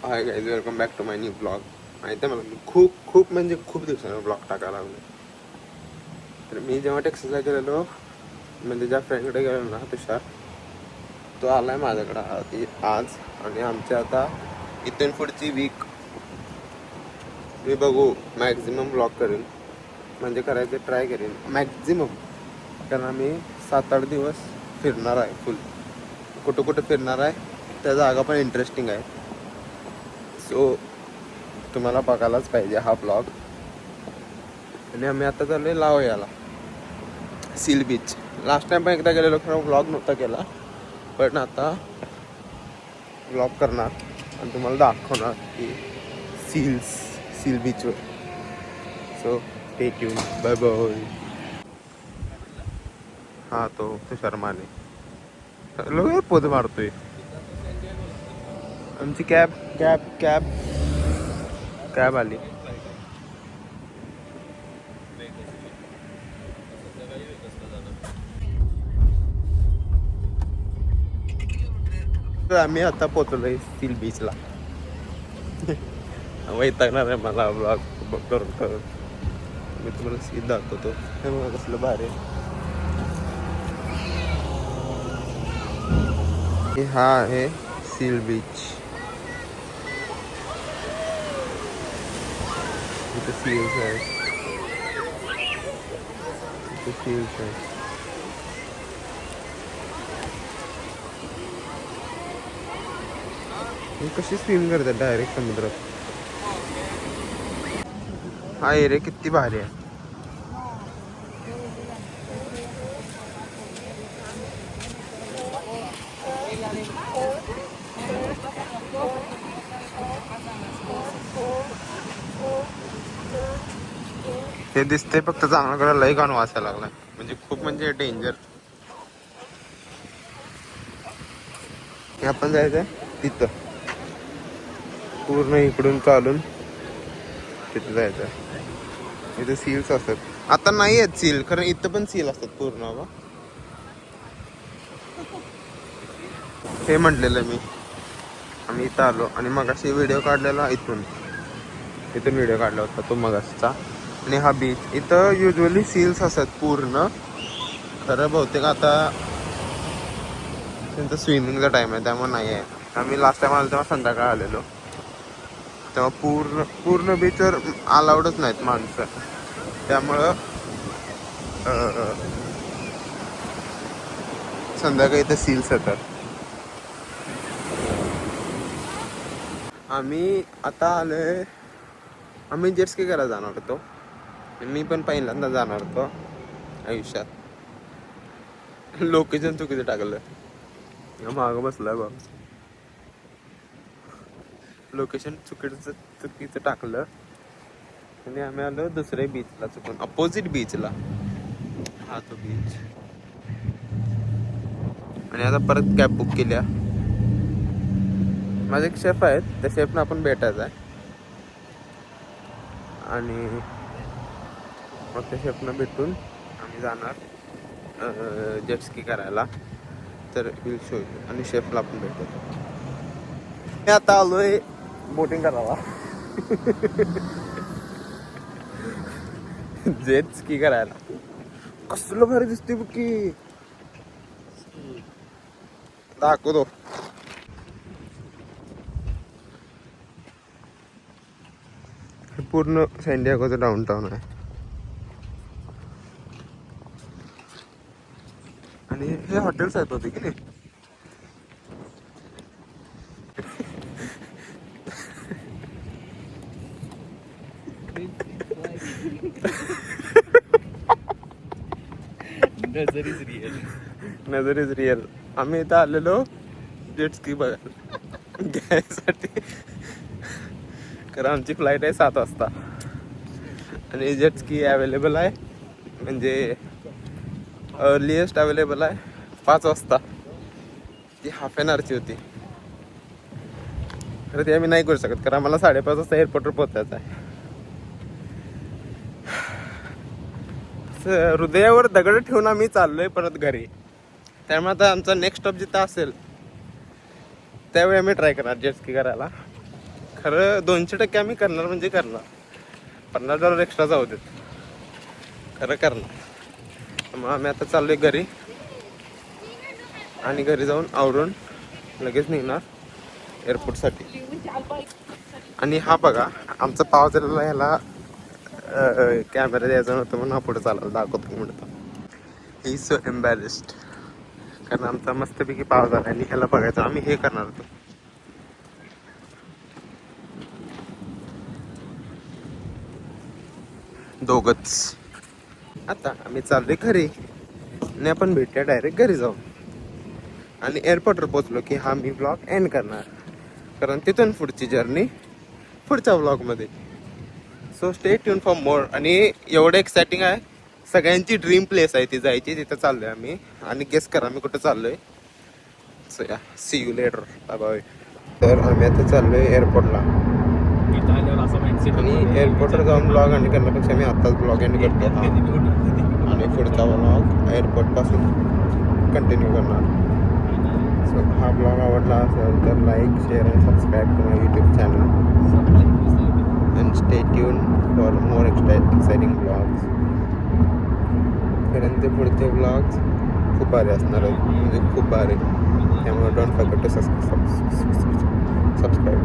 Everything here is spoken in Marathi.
High guys, welcome back to my new blog. माहिती आहे मला खूप म्हणजे खूप दिवसांनी ब्लॉग टाकायला लागलो. तर मी जेव्हा टेक्सासला गेलेलो, म्हणजे ज्या फ्रेंडकडे गेलेलो ना तुषार, तो आला आहे माझ्याकडं आज. आणि आमच्या आता इथून पुढची वीक मी बघू मॅक्झिमम ब्लॉग करेन, म्हणजे करायचं ट्राय करेन मॅक्झिमम. कारण आम्ही 7-8 दिवस फिरणार आहे फुल. कुठं कुठं फिरणार आहे, त्या जागा पण इंटरेस्टिंग आहे. सो तुम्हाला बघायलाच पाहिजे हा ब्लॉग. आणि आम्ही आता चाललोय लावयाला, सील बीच. लास्ट टाइम पण एकदा गेलेलो, खरं ब्लॉग नव्हता केला. पण आता ब्लॉग करणार आणि तुम्हाला दाखवणार की सील बीचवर. So stay tuned. Bye bye. हा तो तुषार माने लोक पोत मारतोय. आमची कॅब कॅब कॅब कॅब आली. आम्ही आता पोचलोय सील बीचला. वैतागणार आहे मला ब्लॉग करून करून. मी तुम्हाला सील दाखवतो. हे बघा कसलं भारी आहे. हा आहे सील बीच. इथे सील्स आहे, इथे सील्स आहे. कशी स्विम करतात डायरेक्ट समुद्रात. हा एरिया किती भारी आहे. हे दिसते फक्त चांगलं करायला लई घाण वाचायला लागलाय. म्हणजे खूप म्हणजे डेंजर. हे आपण जायचंय तिथं, पूर्ण इकडून चालून तिथं जायचंय. इथे सील्स असतात. आता नाही आहेत सील, कारण इथं पण सील असतात पूर्ण. बाबा हे म्हटलेलं मी. आम्ही इथं आलो आणि मग अशी व्हिडिओ काढलेला इथून व्हिडिओ काढला होता तो मगासचा. आणि हा बीच इथं युजली सील्स असतात पूर्ण. खरं बहुतेक आता त्यांचं स्विमिंगचा टाइम आहे, त्यामुळे नाही आहे. आम्ही लास्ट टाइम आलो तेव्हा संध्याकाळ आलेलो, तेव्हा पूर्ण बीचवर अलाउडच नाहीत माणसं. त्यामुळं संध्याकाळी इथं सील्स येतात. आम्ही आता आलोय, आम्ही जेट्सकी करायला जाणार होतो. मी पण पहिल्यांदा जाणार होतो आयुष्यात. लोकेशन चुकीचं टाकलं. मागं बसलाय बघ. लोकेशन चुकीचं टाकलं आणि आम्ही आलो दुसऱ्या बीचला, चुकून अपोजिट बीचला. हा तो बीच. आणि आता परत कॅब बुक केल्या. माझे एक शेफ आहेत, त्या शेफनं आपण भेटायचं आहे. आणि मग त्या शेफनं भेटून आम्ही जाणार जेटस्की करायला. तर विल शो यू. आणि शेफला आपण भेटू. मी आता आलोय बोटिंग करायला. जेट स्की करायला. कसलं भारी दिसते बघ की. दाखवतो. पूर्ण सॅनडिएगोचं डाऊनटाऊन आहे. आणि हे हॉटेल्स आहेत होते की नाही. नजर इज रिअल. आम्ही इथं आलेलो जेट स्की बघायला घ्यायसाठी. कारण आमची फ्लाईट आहे 7 वाजता. आणि जेट स्की अवेलेबल आहे, म्हणजे अर्लिएस्ट अवेलेबल आहे 5 वाजता. ती हाफ एन आवरची होती. खरं ते आम्ही नाही करू शकत, कारण आम्हाला 5:30 वाजता एअरपोर्टवर पोहोचायचं आहे. हृदयावर दगड ठेवून आम्ही चाललोय परत घरी. त्यामुळे आता आमचा नेक्स्ट स्टॉप जिथं असेल त्यावेळी आम्ही ट्राय करणार जेट स्की करायला. खरं 200% आम्ही करणार म्हणजे करणार. $50 एक्स्ट्रा जाऊ देत, खरं करणार. मग आम्ही आता चाललोय घरी आणि घरी जाऊन आवरून लगेच निघणार एअरपोर्टसाठी. आणि हा बघा आमचा पाव झालेला ह्याला कॅमेरा द्यायचा नव्हतं म्हणून हा पुढे चालला दाखवतो म्हणतो. ही सो एम्बॅरेस्ड कारण आमचा मस्तपैकी पाव झाला आणि ह्याला बघायचं. आम्ही हे करणार होतो. दोघच. आता आम्ही चाललोय घरी आणि आपण भेटूया डायरेक्ट घरी जाऊन. आणि एअरपोर्टवर पोहोचलो की हा मी ब्लॉग एंड करणार, कारण तिथून पुढची जर्नी पुढच्या ब्लॉगमध्ये. So stay tune for more. आणि एवढं एक्साइटिंग आहे, सगळ्यांची ड्रीम प्लेस आहे ती जायची, तिथं चाललोय आम्ही. आणि गेस करा मी कुठं चाललोय. So yeah see you later, bye bye. तर आम्ही आता चाललोय एअरपोर्टला आणि एअरपोर्टवर जाऊन ब्लॉग एंड करण्यापेक्षा मी आत्ताच ब्लॉग एंड करतो आणि पुढचा ब्लॉग एअरपोर्टपासून कंटिन्यू करणार. सो हा ब्लॉग आवडला असेल तर लाईक, शेअर आणि subscribe to my YouTube channel and stay tuned for more exciting vlogs. कारण ते पुढचे व्लॉग्स खूप भारी असणार आहेत, म्हणजे खूप भारी. त्यामुळे डोंट फॉरगेट टू सबस्क्राईब.